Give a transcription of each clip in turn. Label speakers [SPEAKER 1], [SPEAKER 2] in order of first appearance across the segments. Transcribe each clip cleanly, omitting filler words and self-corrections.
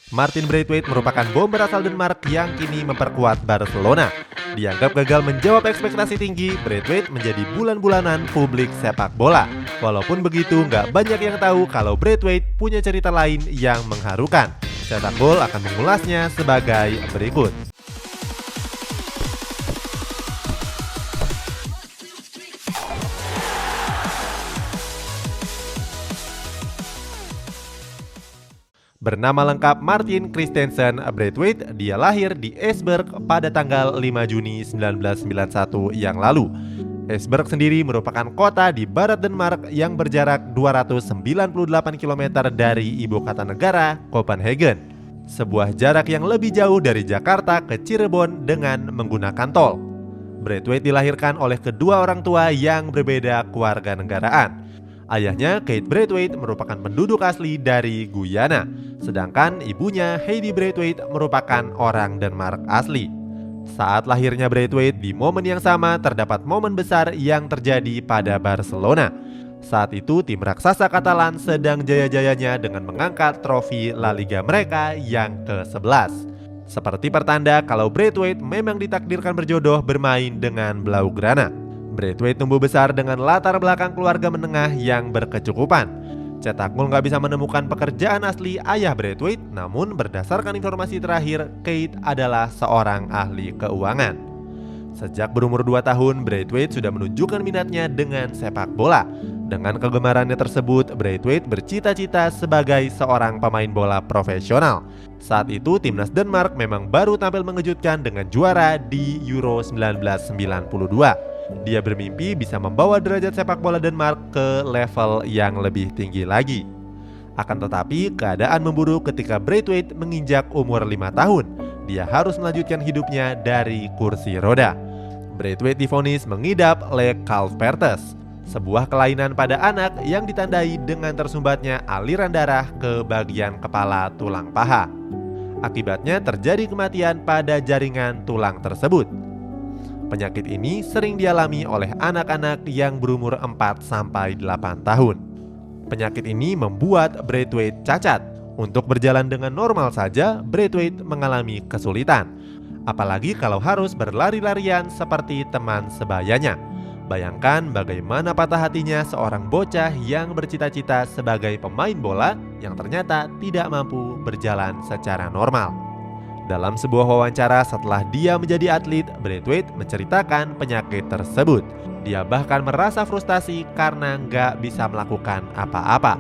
[SPEAKER 1] Martin Braithwaite merupakan bomber asal Denmark yang kini memperkuat Barcelona. Dianggap gagal menjawab ekspektasi tinggi, Braithwaite menjadi bulan-bulanan publik sepak bola. Walaupun begitu, nggak banyak yang tahu kalau Braithwaite punya cerita lain yang mengharukan. Cetak Gol akan mengulasnya sebagai berikut. Bernama lengkap Martin Christensen Braithwaite, dia lahir di Esbjerg pada tanggal 5 Juni 1991 yang lalu. Esbjerg sendiri merupakan kota di barat Denmark yang berjarak 298 km dari ibu kota negara, Copenhagen. Sebuah jarak yang lebih jauh dari Jakarta ke Cirebon dengan menggunakan tol. Braithwaite dilahirkan oleh kedua orang tua yang berbeda kewarganegaraan. Ayahnya, Kate Braithwaite, merupakan penduduk asli dari Guyana, sedangkan ibunya, Heidi Braithwaite, merupakan orang Denmark asli. Saat lahirnya Braithwaite, di momen yang sama terdapat momen besar yang terjadi pada Barcelona. Saat itu tim raksasa Katalan sedang jaya-jayanya dengan mengangkat trofi La Liga mereka yang ke-11. Seperti pertanda kalau Braithwaite memang ditakdirkan berjodoh bermain dengan Blaugrana. Braithwaite tumbuh besar dengan latar belakang keluarga menengah yang berkecukupan. Cetak Gol nggak bisa menemukan pekerjaan asli ayah Braithwaite, namun berdasarkan informasi terakhir, Kate adalah seorang ahli keuangan. Sejak berumur 2 tahun, Braithwaite sudah menunjukkan minatnya dengan sepak bola. Dengan kegemarannya tersebut, Braithwaite bercita-cita sebagai seorang pemain bola profesional. Saat itu, timnas Denmark memang baru tampil mengejutkan dengan juara di Euro 1992. Dia bermimpi bisa membawa derajat sepak bola Denmark ke level yang lebih tinggi lagi. Akan tetapi, keadaan memburuk ketika Braithwaite menginjak umur 5 tahun. Dia harus melanjutkan hidupnya dari kursi roda. Braithwaite divonis mengidap Lee-Calvertes, sebuah kelainan pada anak yang ditandai dengan tersumbatnya aliran darah ke bagian kepala tulang paha. Akibatnya terjadi kematian pada jaringan tulang tersebut. Penyakit ini sering dialami oleh anak-anak yang berumur 4-8 tahun. Penyakit ini membuat Braithwaite cacat. Untuk berjalan dengan normal saja, Braithwaite mengalami kesulitan. Apalagi kalau harus berlari-larian seperti teman sebayanya. Bayangkan bagaimana patah hatinya seorang bocah yang bercita-cita sebagai pemain bola yang ternyata tidak mampu berjalan secara normal. Dalam sebuah wawancara setelah dia menjadi atlet, Braithwaite menceritakan penyakit tersebut. Dia bahkan merasa frustasi karena nggak bisa melakukan apa-apa.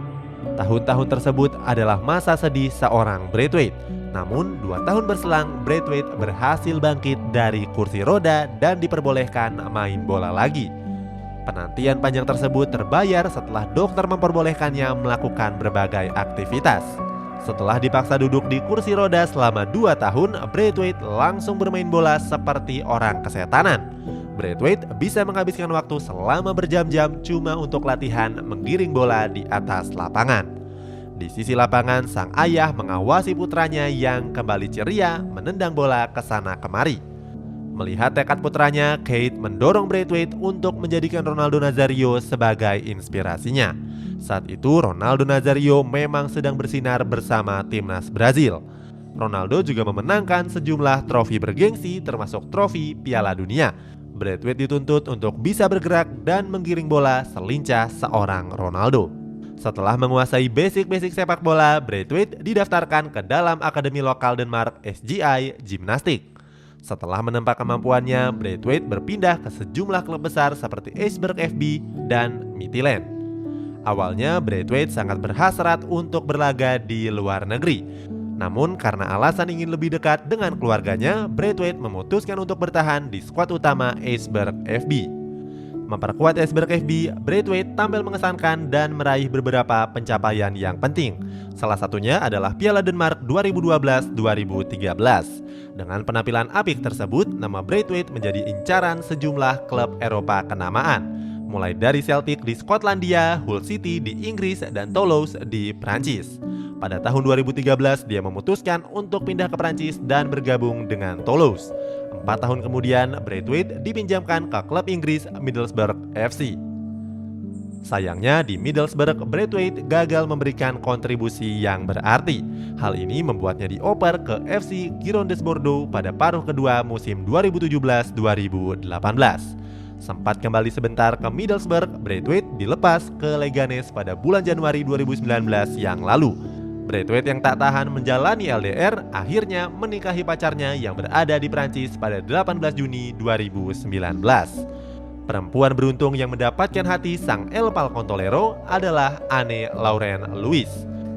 [SPEAKER 1] Tahun-tahun tersebut adalah masa sedih seorang Braithwaite. Namun 2 tahun berselang, Braithwaite berhasil bangkit dari kursi roda dan diperbolehkan main bola lagi. Penantian panjang tersebut terbayar setelah dokter memperbolehkannya melakukan berbagai aktivitas. Setelah dipaksa duduk di kursi roda selama 2 tahun, Braithwaite langsung bermain bola seperti orang kesetanan. Braithwaite bisa menghabiskan waktu selama berjam-jam cuma untuk latihan menggiring bola di atas lapangan. Di sisi lapangan, sang ayah mengawasi putranya yang kembali ceria menendang bola ke sana kemari. Melihat tekad putranya, Kate mendorong Braithwaite untuk menjadikan Ronaldo Nazario sebagai inspirasinya. Saat itu Ronaldo Nazario memang sedang bersinar bersama timnas Brazil. Ronaldo juga memenangkan sejumlah trofi bergengsi termasuk trofi Piala Dunia. Braithwaite dituntut untuk bisa bergerak dan menggiring bola selincah seorang Ronaldo. Setelah menguasai basic-basic sepak bola, Braithwaite didaftarkan ke dalam akademi lokal Denmark SGI Gymnastik. Setelah menempa kemampuannya, Braithwaite berpindah ke sejumlah klub besar seperti Esbjerg FB dan Midtjylland. Awalnya Braithwaite sangat berhasrat untuk berlaga di luar negeri. Namun karena alasan ingin lebih dekat dengan keluarganya, Braithwaite memutuskan untuk bertahan di skuad utama Esbjerg FB. Memperkuat Esbjerg FB, Braithwaite tampil mengesankan dan meraih beberapa pencapaian yang penting. Salah satunya adalah Piala Denmark 2012-2013. Dengan penampilan apik tersebut, nama Braithwaite menjadi incaran sejumlah klub Eropa kenamaan. Mulai dari Celtic di Skotlandia, Hull City di Inggris, dan Toulouse di Prancis. Pada tahun 2013, dia memutuskan untuk pindah ke Prancis dan bergabung dengan Toulouse. 4 tahun kemudian, Braithwaite dipinjamkan ke klub Inggris Middlesbrough FC. Sayangnya di Middlesbrough, Braithwaite gagal memberikan kontribusi yang berarti. Hal ini membuatnya dioper ke FC Girondins Bordeaux pada paruh kedua musim 2017-2018. Sempat kembali sebentar ke Middlesbrough, Braithwaite dilepas ke Leganes pada bulan Januari 2019 yang lalu. Braithwaite yang tak tahan menjalani LDR akhirnya menikahi pacarnya yang berada di Prancis pada 18 Juni 2019. Perempuan beruntung yang mendapatkan hati sang El Palcontolero adalah Anne Lauren Louis.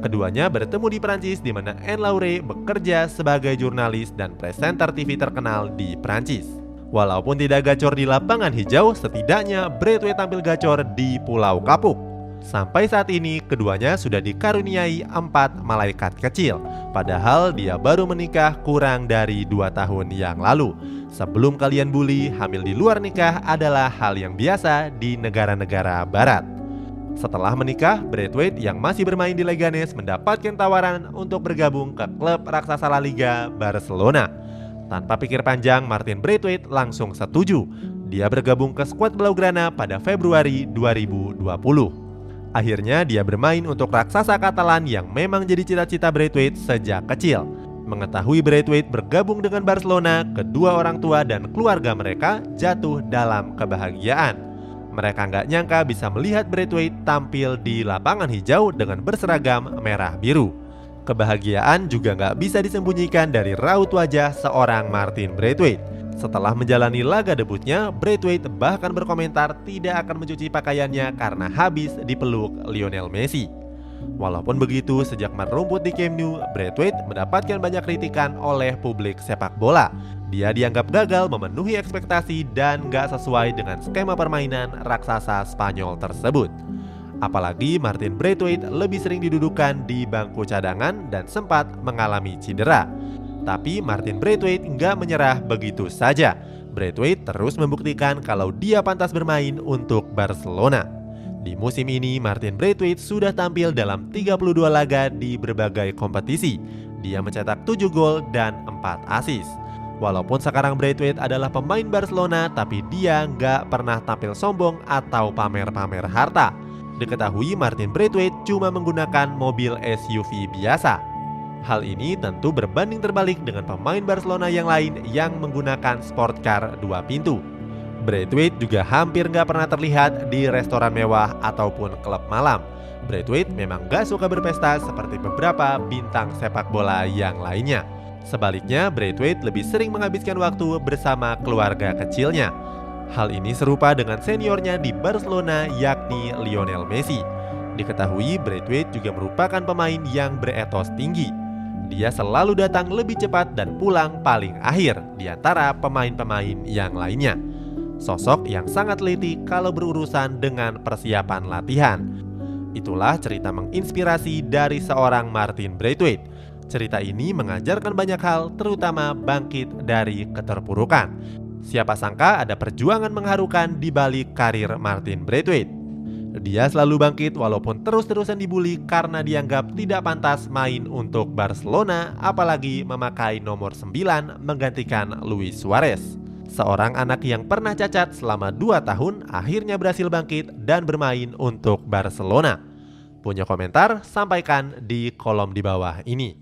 [SPEAKER 1] Keduanya bertemu di Prancis di mana Anne Laure bekerja sebagai jurnalis dan presenter TV terkenal di Prancis. Walaupun tidak gacor di lapangan hijau, setidaknya Braithwaite tampil gacor di Pulau Kapuk. Sampai saat ini, keduanya sudah dikaruniai 4 malaikat kecil. Padahal dia baru menikah kurang dari 2 tahun yang lalu. Sebelum kalian bully, hamil di luar nikah adalah hal yang biasa di negara-negara barat. Setelah menikah, Braithwaite yang masih bermain di Leganes mendapatkan tawaran untuk bergabung ke klub raksasa La Liga, Barcelona. Tanpa pikir panjang, Martin Braithwaite langsung setuju. Dia bergabung ke skuad Blaugrana pada Februari 2020. Akhirnya dia bermain untuk raksasa Katalan yang memang jadi cita-cita Braithwaite sejak kecil. Mengetahui Braithwaite bergabung dengan Barcelona, kedua orang tua dan keluarga mereka jatuh dalam kebahagiaan. Mereka nggak nyangka bisa melihat Braithwaite tampil di lapangan hijau dengan berseragam merah biru. Kebahagiaan juga nggak bisa disembunyikan dari raut wajah seorang Martin Braithwaite. Setelah menjalani laga debutnya, Braithwaite bahkan berkomentar tidak akan mencuci pakaiannya karena habis dipeluk Lionel Messi. Walaupun begitu, sejak merumput di Camp Nou, Braithwaite mendapatkan banyak kritikan oleh publik sepak bola. Dia dianggap gagal memenuhi ekspektasi dan gak sesuai dengan skema permainan raksasa Spanyol tersebut. Apalagi Martin Braithwaite lebih sering didudukan di bangku cadangan dan sempat mengalami cedera. Tapi Martin Braithwaite nggak menyerah begitu saja. Braithwaite terus membuktikan kalau dia pantas bermain untuk Barcelona. Di musim ini, Martin Braithwaite sudah tampil dalam 32 laga di berbagai kompetisi. Dia mencetak 7 gol dan 4 assist. Walaupun sekarang Braithwaite adalah pemain Barcelona, tapi dia nggak pernah tampil sombong atau pamer-pamer harta. Diketahui Martin Braithwaite cuma menggunakan mobil SUV biasa. Hal ini tentu berbanding terbalik dengan pemain Barcelona yang lain yang menggunakan sport car 2 pintu. Braithwaite juga hampir nggak pernah terlihat di restoran mewah ataupun klub malam. Braithwaite memang nggak suka berpesta seperti beberapa bintang sepak bola yang lainnya. Sebaliknya, Braithwaite lebih sering menghabiskan waktu bersama keluarga kecilnya. Hal ini serupa dengan seniornya di Barcelona yakni Lionel Messi. Diketahui Braithwaite juga merupakan pemain yang beretos tinggi. Dia selalu datang lebih cepat dan pulang paling akhir di antara pemain-pemain yang lainnya. Sosok yang sangat teliti kalau berurusan dengan persiapan latihan. Itulah cerita menginspirasi dari seorang Martin Braithwaite. Cerita ini mengajarkan banyak hal, terutama bangkit dari keterpurukan. Siapa sangka ada perjuangan mengharukan di balik karir Martin Braithwaite. Dia selalu bangkit walaupun terus-terusan dibully karena dianggap tidak pantas main untuk Barcelona, apalagi memakai nomor 9 menggantikan Luis Suarez. Seorang anak yang pernah cacat selama 2 tahun akhirnya berhasil bangkit dan bermain untuk Barcelona. Punya komentar? Sampaikan di kolom di bawah ini.